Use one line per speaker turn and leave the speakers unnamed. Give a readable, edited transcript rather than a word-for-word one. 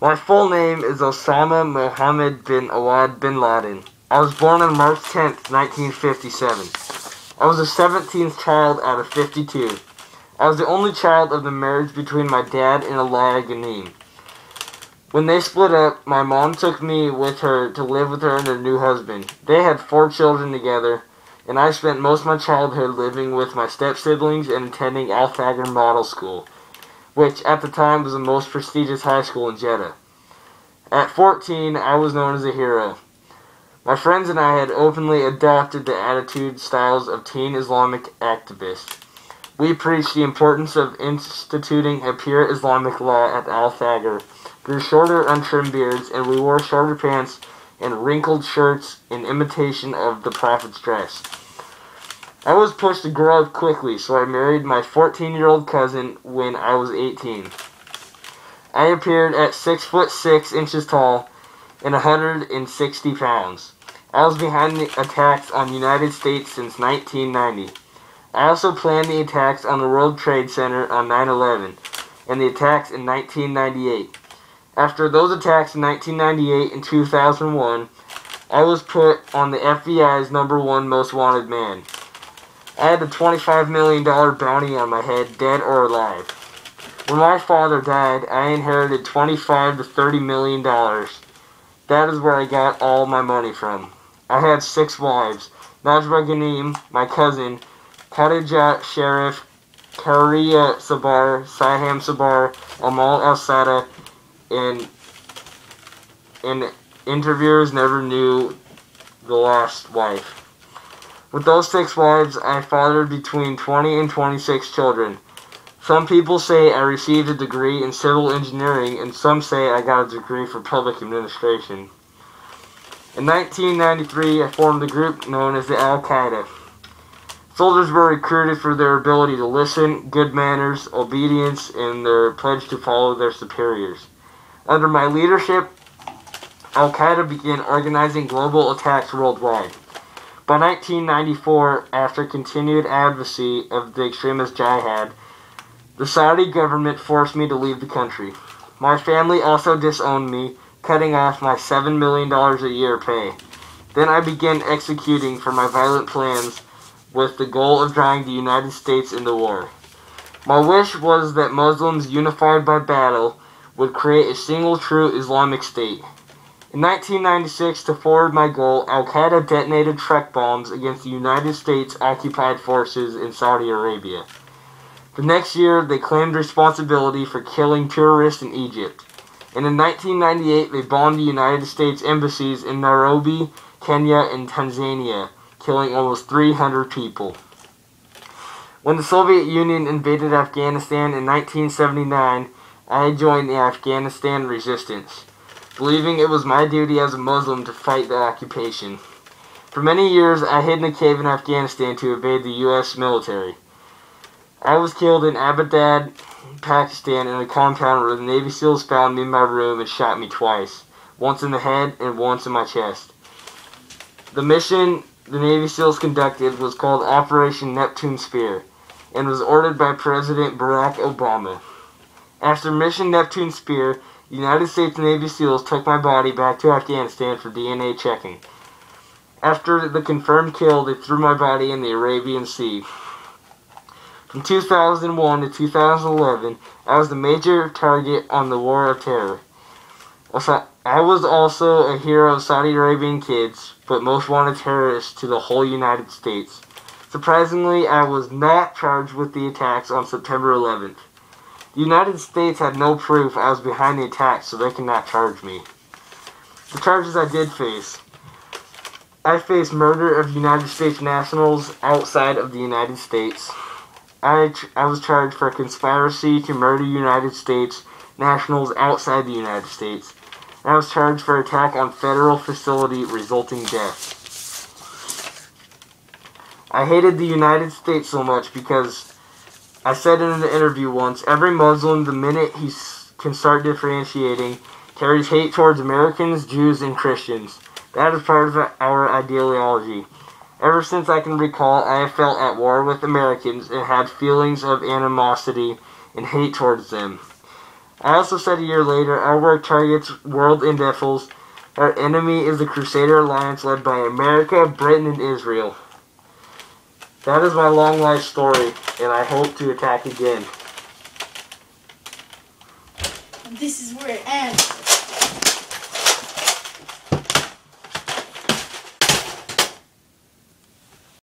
My full name is Osama Mohammed bin Awad bin Laden. I was born on March 10th, 1957. I was the 17th child out of 52. I was the only child of the marriage between my dad and Aliyah Ghanim. When they split up, my mom took me with her to live with her and her new husband. They had 4 children together, and I spent most of my childhood living with my step-siblings and attending Al-Thagr Model School, which at the time was the most prestigious high school in Jeddah. At 14, I was known as a hero. My friends and I had openly adopted the attitude styles of teen Islamic activists. We preached the importance of instituting a pure Islamic law at Al-Thagr, grew shorter untrimmed beards, and we wore shorter pants and wrinkled shirts in imitation of the Prophet's dress. I was pushed to grow up quickly, so I married my 14-year-old cousin when I was 18. I appeared at 6 foot 6 inches tall and 160 pounds. I was behind the attacks on the United States since 1990. I also planned the attacks on the World Trade Center on 9/11 and the attacks in 1998. After those attacks in 1998 and 2001, I was put on the FBI's #1 most wanted man. I had a $25 million bounty on my head, dead or alive. When my father died, I inherited $25 to $30 million. That is where I got all my money from. I had 6 wives: Najwa Ghanim, my cousin, Khadija Sharif, Karia Sabar, Siham Sabar, Amal al-Sada, and interviewers never knew the last wife. With those 6 wives, I fathered between 20 and 26 children. Some people say I received a degree in civil engineering, and some say I got a degree for public administration. In 1993, I formed a group known as the Al-Qaeda. Soldiers were recruited for their ability to listen, good manners, obedience, and their pledge to follow their superiors. Under my leadership, Al-Qaeda began organizing global attacks worldwide. By 1994, after continued advocacy of the extremist jihad, the Saudi government forced me to leave the country. My family also disowned me, cutting off my $7 million a year pay. Then I began executing for my violent plans with the goal of drawing the United States into war. My wish was that Muslims unified by battle would create a single true Islamic State. In 1996, to forward my goal, Al-Qaeda detonated truck bombs against the United States occupied forces in Saudi Arabia. The next year, they claimed responsibility for killing terrorists in Egypt. And in 1998, they bombed the United States embassies in Nairobi, Kenya, and Tanzania, killing almost 300 people. When the Soviet Union invaded Afghanistan in 1979, I joined the Afghanistan resistance, believing it was my duty as a Muslim to fight the occupation. For many years, I hid in a cave in Afghanistan to evade the U.S. military. I was killed in Abbottabad, Pakistan, in a compound where the Navy SEALs found me in my room and shot me twice, once in the head and once in my chest. The mission the Navy SEALs conducted was called Operation Neptune Spear and was ordered by President Barack Obama. After Mission Neptune Spear, the United States Navy SEALs took my body back to Afghanistan for DNA checking. After the confirmed kill, they threw my body in the Arabian Sea. From 2001 to 2011, I was the major target on the War of Terror. I was also a hero of Saudi Arabian kids, but most wanted terrorist to the whole United States. Surprisingly, I was not charged with the attacks on September 11th. The United States had no proof I was behind the attacks, so they could not charge me. The charges I did face. I faced murder of United States nationals outside of the United States. I was charged for conspiracy to murder United States nationals outside the United States. I was charged for attack on federal facility resulting death. I hated the United States so much because I said in an interview once, every Muslim, the minute he can start differentiating, carries hate towards Americans, Jews, and Christians. That is part of our ideology. Ever since I can recall, I have felt at war with Americans and had feelings of animosity and hate towards them. I also said a year later, our work targets world indefiles. Our enemy is the Crusader Alliance led by America, Britain, and Israel. That is my long life story, and I hope to attack again.
And this is where it ends.